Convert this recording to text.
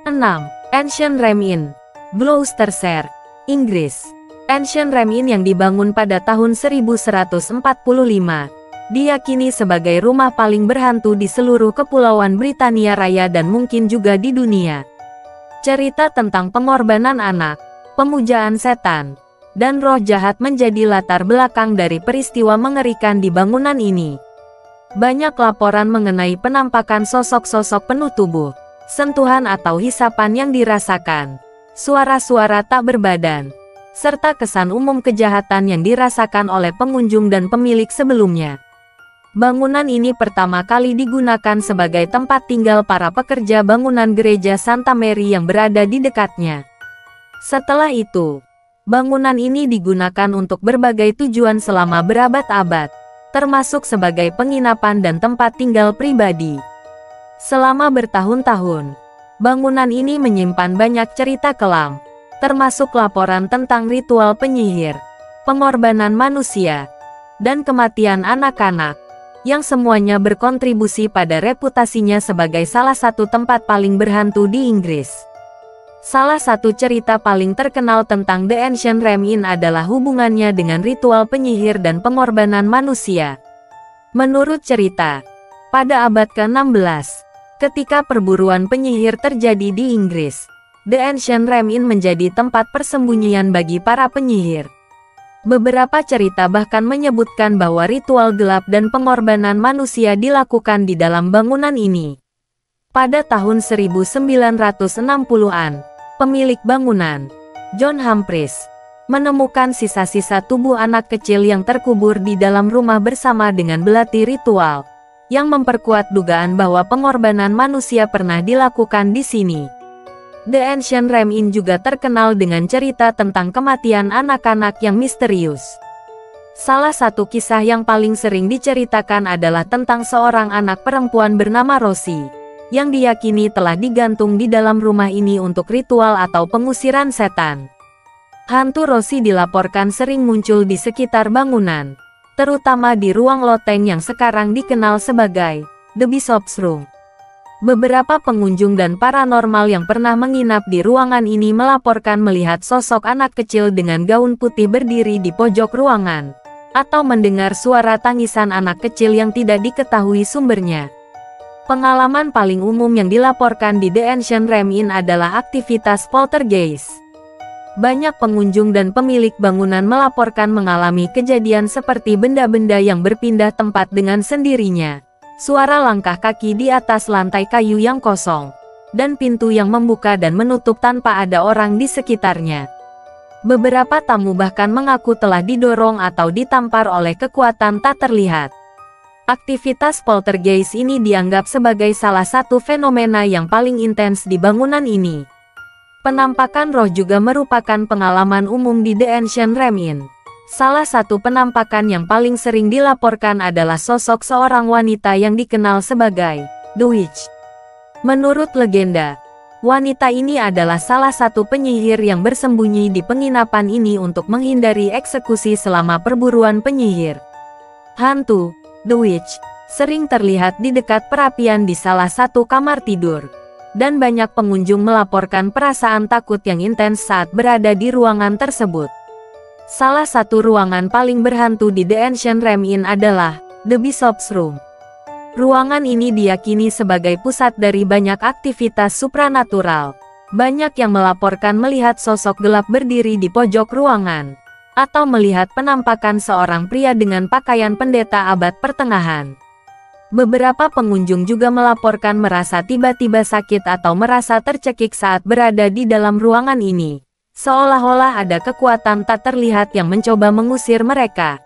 6. Ancient Ram Inn, Gloucestershire, Inggris. Ancient Ram Inn yang dibangun pada tahun 1145, diyakini sebagai rumah paling berhantu di seluruh kepulauan Britania Raya dan mungkin juga di dunia. Cerita tentang pengorbanan anak, pemujaan setan, dan roh jahat menjadi latar belakang dari peristiwa mengerikan di bangunan ini. Banyak laporan mengenai penampakan sosok-sosok penuh tubuh, sentuhan atau hisapan yang dirasakan, suara-suara tak berbadan, serta kesan umum kejahatan yang dirasakan oleh pengunjung dan pemilik sebelumnya. Bangunan ini pertama kali digunakan sebagai tempat tinggal para pekerja bangunan gereja Santa Mary yang berada di dekatnya. Setelah itu, bangunan ini digunakan untuk berbagai tujuan selama berabad-abad, termasuk sebagai penginapan dan tempat tinggal pribadi. Selama bertahun-tahun, bangunan ini menyimpan banyak cerita kelam, termasuk laporan tentang ritual penyihir, pengorbanan manusia, dan kematian anak-anak, yang semuanya berkontribusi pada reputasinya sebagai salah satu tempat paling berhantu di Inggris. Salah satu cerita paling terkenal tentang The Ancient Ram Inn adalah hubungannya dengan ritual penyihir dan pengorbanan manusia. Menurut cerita, pada abad ke-16, ketika perburuan penyihir terjadi di Inggris, The Ancient Ram Inn menjadi tempat persembunyian bagi para penyihir. Beberapa cerita bahkan menyebutkan bahwa ritual gelap dan pengorbanan manusia dilakukan di dalam bangunan ini. Pada tahun 1960-an, pemilik bangunan, John Humphreys, menemukan sisa-sisa tubuh anak kecil yang terkubur di dalam rumah bersama dengan belati ritual, yang memperkuat dugaan bahwa pengorbanan manusia pernah dilakukan di sini. The Ancient Ram Inn juga terkenal dengan cerita tentang kematian anak-anak yang misterius. Salah satu kisah yang paling sering diceritakan adalah tentang seorang anak perempuan bernama Rosie, yang diyakini telah digantung di dalam rumah ini untuk ritual atau pengusiran setan. Hantu Rosie dilaporkan sering muncul di sekitar bangunan, terutama di ruang loteng yang sekarang dikenal sebagai The Bishop's Room. Beberapa pengunjung dan paranormal yang pernah menginap di ruangan ini melaporkan melihat sosok anak kecil dengan gaun putih berdiri di pojok ruangan, atau mendengar suara tangisan anak kecil yang tidak diketahui sumbernya. Pengalaman paling umum yang dilaporkan di The Ancient Ram Inn adalah aktivitas poltergeist. Banyak pengunjung dan pemilik bangunan melaporkan mengalami kejadian seperti benda-benda yang berpindah tempat dengan sendirinya, suara langkah kaki di atas lantai kayu yang kosong, dan pintu yang membuka dan menutup tanpa ada orang di sekitarnya. Beberapa tamu bahkan mengaku telah didorong atau ditampar oleh kekuatan tak terlihat. Aktivitas poltergeist ini dianggap sebagai salah satu fenomena yang paling intens di bangunan ini. Penampakan roh juga merupakan pengalaman umum di The Ancient Ram Inn. Salah satu penampakan yang paling sering dilaporkan adalah sosok seorang wanita yang dikenal sebagai The Witch. Menurut legenda, wanita ini adalah salah satu penyihir yang bersembunyi di penginapan ini untuk menghindari eksekusi selama perburuan penyihir. Hantu, The Witch, sering terlihat di dekat perapian di salah satu kamar tidur, dan banyak pengunjung melaporkan perasaan takut yang intens saat berada di ruangan tersebut. Salah satu ruangan paling berhantu di The Ancient Ram Inn adalah The Bishop's Room. Ruangan ini diyakini sebagai pusat dari banyak aktivitas supranatural. Banyak yang melaporkan melihat sosok gelap berdiri di pojok ruangan, atau melihat penampakan seorang pria dengan pakaian pendeta abad pertengahan. Beberapa pengunjung juga melaporkan merasa tiba-tiba sakit atau merasa tercekik saat berada di dalam ruangan ini, seolah-olah ada kekuatan tak terlihat yang mencoba mengusir mereka.